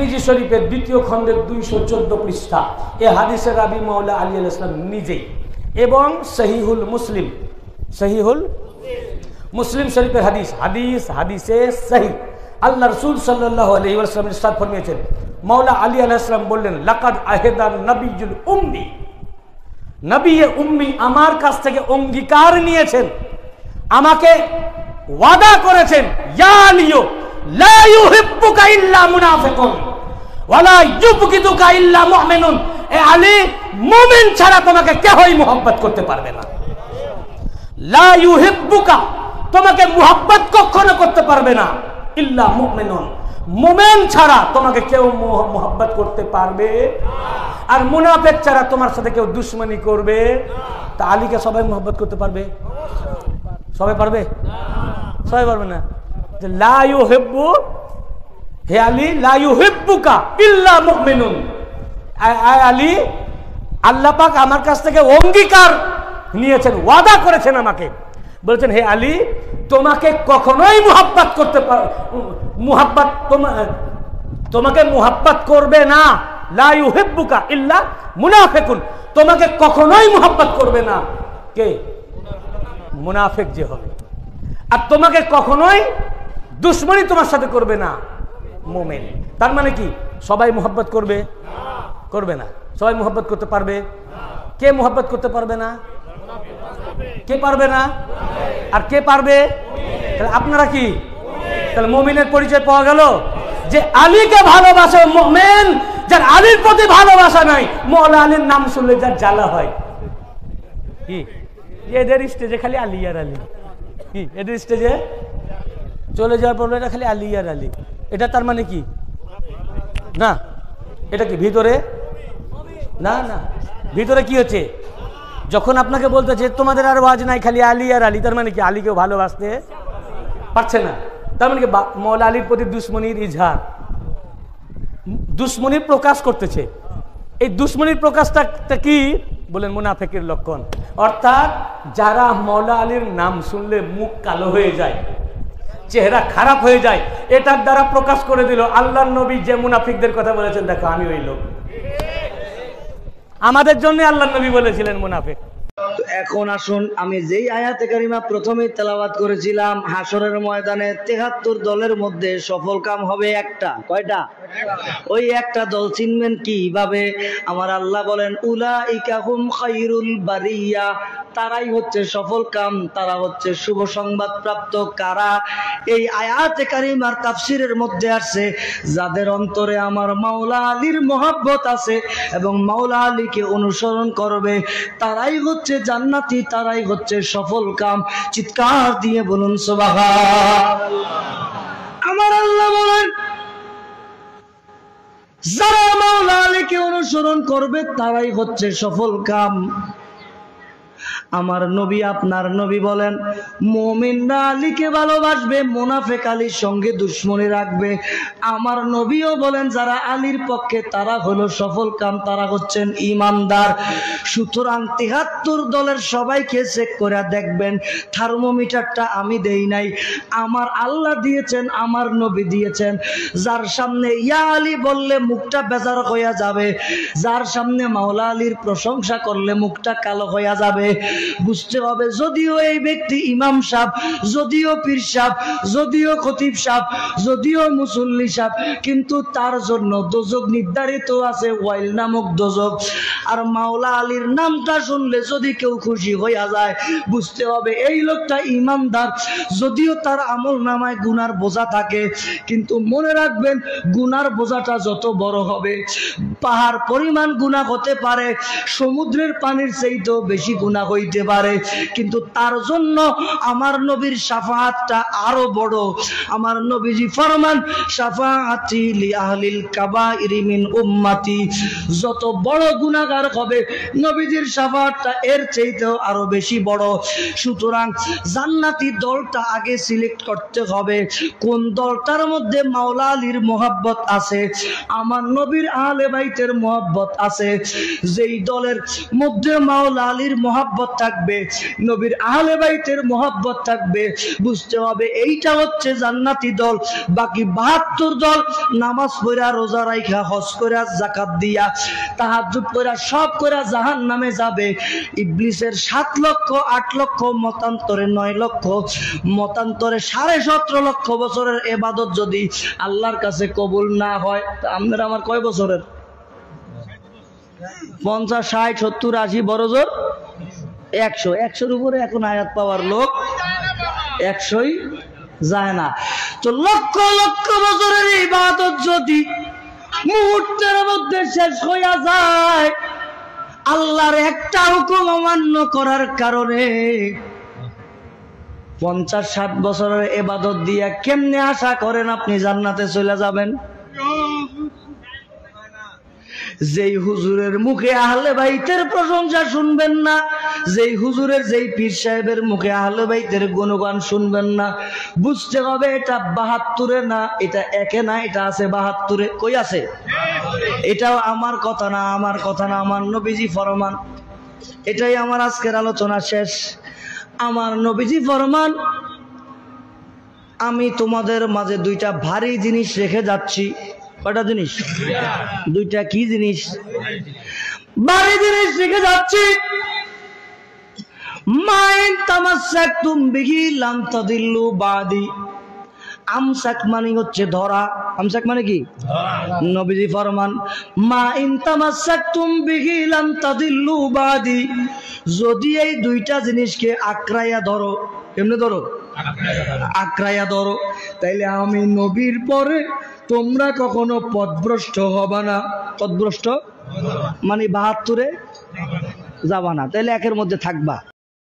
তিরমিজি শরীফের দ্বিতীয় খণ্ডের 214 পৃষ্ঠা। এ হাদিসের রাবি মাওলা আলী আলাইহিস সালাম নিজেই, এবং সহিহুল মুসলিম শরীফের হাদিসে সহিহ আল্লাহ রাসূল সাল্লাল্লাহু আলাইহি ওয়াসাল্লাম ইরশাদ ফরমিয়েছেন, মাওলা আলী আলাইহিস সালাম বললেন, লাকাদ আহেদান নবিয়ুল উম্মি, নবী উম্মি আমার কাছ থেকে অঙ্গীকার নিয়েছেন, আমাকে ওয়াদা করেছেন, ইয়া আলিয়ু লা ইউহিব্বুকা ইল্লা মুনাফিকুন ওয়ালা ইউবগিদুকা ইল্লা মুমিনুন। এ আলী, মুমিন ছাড়া তোমাকে কেউই মুহাব্বত করতে পারবে না। লা ইউহিব্বুকা, তোমাকে মুহাব্বত কখনো করতে পারবে না, ইল্লা মুমিনুন, মুমিন ছাড়া তোমাকে কেউ মুহাব্বত করতে পারবে, আর মুনাফিক ছাড়া তোমার সাথে কেউ দুশমনি করবে। তা আলীকে সবাই মুহাব্বত করতে পারবে? সবাই পারবে? সবাই পারবে না। লা ইউহিব্বু, হে আলী, লা ইউহিব্বুকা ইল্লা মুমিনুন। আলী, আল্লাহ পাক আমার কাছ থেকে অঙ্গীকার নিয়েছেন, ওয়াদা করেছেন, আমাকে বলেছেন, হে আলী, তোমাকে কখনোই মুহাব্বত করতে তোমাকে মুহাব্বত করবে না, লা ইউহিব্বুকা ইল্লা মুনাফিকুন, তোমাকে কখনোই মুহাব্বত করবে না কে? মুনাফিক যে হবে। আর তোমাকে কখনোই দুশমনি তোমার সাথে করবে না মুমিন। তার মানে কি সবাই মুহাব্বত করবে? করবে না। সবাই মুহাব্বত করতে পারবে? কে মুহাব্বত করতে পারবে না? কে পারবে না? আর কে পারবে? তাহলে আপনারা কি? তাহলে মুমিনের পরিচয় পাওয়া গেল যে আলীকে ভালোবাসে মুমিন, যার আলীর প্রতি ভালোবাসা নাই, মাওলা আলীর নাম শুনলে যার জ্বালা হয়। কি এদের স্টেজে খালি আলী আর আলী, কি এদের স্টেজে চলে যাওয়ার পর এটা খালি আলী আর আলী, এটা তার মানে কি? না, এটা কি ভিতরে? না না, ভিতরে কি হচ্ছে? যখন আপনাকে বলতেছে তোমাদের আর ওয়াজ নাই, খালি আলী আর আলী, তার মানে কি আলীকেও ভালোবাসতে পারছে না। তার মানে কি মাওলা আলীর প্রতি দুশমনির ইজহার, দুশমনির প্রকাশ করতেছে। এই দুশমনির প্রকাশটা কি বলেন? মুনাফিকের লক্ষণ। অর্থাৎ যারা মাওলা আলীর নাম শুনলে মুখ কালো হয়ে যায়, চেহারা খারাপ হয়ে যায়, এটার দ্বারা প্রকাশ করে দিল আল্লাহর নবী যে মুনাফিকদের কথা বলেছেন, দেখো আমি ওই লোক। আমাদের জন্য আল্লাহর নবী বলেছিলেন মুনাফিক। এখন আসুন, আমি যেই আয়াতে কারিমা প্রথমেই তেলাওয়াত করেছিলাম, হাসরের ময়দানে 73 দলের মধ্যে সফল কাম হবে একটা। কয়টা? ওই একটা দল চিনবেন কিভাবে? আমার আল্লাহ বলেন, উলাইকা হুম খায়রুল বারিয়া, তারাই হচ্ছে সফল কাম, তারা হচ্ছে শুভ সংবাদ প্রাপ্ত। কারা? এই আয়াতে কারিমার তাফসিরের মধ্যে আসছে, যাদের অন্তরে আমার মাওলা আলীর মহব্বত আছে এবং মাওলা আলীকে অনুসরণ করবে, তারাই হচ্ছে জান্নাতি, তারাই হচ্ছে সফল কাম। চিৎকার দিয়ে বলুন সুবহানাল্লাহ। আমার আল্লাহ বলেন, যারা মাওলা আলীকে অনুসরণ করবে তারাই হচ্ছে সফল কাম। আমার নবী, আপনার নবী বলেন, মুমিনরা আলীকে ভালোবাসবে, মুনাফিক আলীর সঙ্গে দুশমনি রাখবে। আমার নবীও বলেন, যারা আলীর পক্ষে তারা হলো সফল কাম, তারা হচ্ছেন ইমানদার। সুতরাং 73 দলের সবাইকে চেক করে দেখবেন, থার্মোমিটারটা আমি দেই নাই, আমার আল্লাহ দিয়েছেন, আমার নবী দিয়েছেন। যার সামনে ইয়া আলী বললে মুখটা বেজার হয়ে যাবে, যার সামনে মাওলা আলীর প্রশংসা করলে মুখটা কালো হয়ে যাবে। বুঝতে হবে, যদিও এই ব্যক্তি ইমাম সাহেব, যদিও পীর সাহেব, যদিও খতিব সাহেব, যদিও মুসল্লি সাহেব, কিন্তু তার জন্য দোজক নির্ধারিত আছে, ওয়াইল নামক দোজক। আর মাওলা আলীর নামটা শুনলে যদি কেউ খুশি হইয়া যায়, বুঝতে হবে এই লোকটা ইমানদার। যদিও তার আমল নামায় গুনার বোঝা থাকে, কিন্তু মনে রাখবেন, গুনার বোঝাটা যত বড় হবে, পাহাড় পরিমাণ গুনাহ হতে পারে, সমুদ্রের পানির চাইতেও বেশি গুনাহ হইতে পারে, কিন্তু তার জন্য আমার নবীর শাফাআতটা আরো বড়। আমার নবীজি ফরমান, শাফাআতি লি আহলিল কাবাইরি মিন উম্মতি। যত বড় গুনাহগার হবে, নবীজির শাফাআতটা এর চাইতেও আরো বেশি বড়। সুতরাং জান্নাতি দলটা আগে সিলেক্ট করতে হবে, কোন দলটার মধ্যে মাওলা আলীর মোহাব্বত আছে, আমার নবীর আহলে বাইতের মোহাব্বত আছে। যেই দলের মধ্যে মাওলা আলীর মোহাব্বত থাকবে, নবীর আহলে বাইতের মহব্বত থাকবে। বুঝতে হবে এইটা হচ্ছে জান্নাতি দল। বাকি 72 দল নামাজ পড়া, রোজা রাইখা, হজ কইরা, যাকাত দিয়া, তাহাজ্জুদ কইরা, সব কইরা জাহান্নামে যাবে। ইবলিসের 7 লক্ষ 8 লক্ষ মতান্তরে 9 লক্ষ মতান্তরে 17.5 লক্ষ বছরের ইবাদত যদি আল্লাহর কাছে কবুল না হয়, তা আপনারা আমার কয় বছরের? 50, 60, 70, 80, বড় জোর 100। 100-র উপরে এখন আয়াত পাওয়ার লোক 100ই যায় না। তো লক্ষ লক্ষ বছরের ইবাদত যদি মুহূর্তের মধ্যে শেষ হইয়া যায়, আল্লাহর একটা হুকুম অমান্য করার কারণে 50-60 বছরের ইবাদত দিয়া কেমনে আশা করেন আপনি জান্নাতে চলে যাবেন? যেই হুজুরের মুখে আহলে বাইতের প্রশংসা শুনবেন না, যেই হুজুরের, যেই পীর সাহেবের মুখে আহলে বাইতের গুণগান শুনবেন না, বুঝতে হবে এটা 72-এ না, এটা 1-এ না, এটা আছে 72-এ। কই আছে? এটাও আমার কথা না, আমার কথা না, আমার নবীজি ফরমান। এটাই আমার আজকের আলোচনা শেষ। আমার নবীজি ফরমান, আমি তোমাদের মাঝে 2টা ভারী জিনিস রেখে যাচ্ছি। কয়টা জিনিস? 2টা। কি জিনিস? ভারী জিনিস রেখে যাচ্ছি। মাইন তামাসসাকতুম বিহি লাম তাদিল্লু বাদি। আমসাক মানে হচ্ছে ধরা। আমসাক মানে কি? নবীজি ফরমান, মা ইন তামাসসাকতুম বিহি লাম তাদিল্লু বাদি। যদি এই 2টা জিনিসকে আঁকড়াইয়া ধরো, কেমনে ধরো? আঁকড়াইয়া ধরো, তাইলে আমি নবীর পরে তোমরা কখনো পথভ্রষ্ট হবা না। পথভ্রষ্ট মানে 72-এ যাবা না, তাইলে 1-এর মধ্যে থাকবা।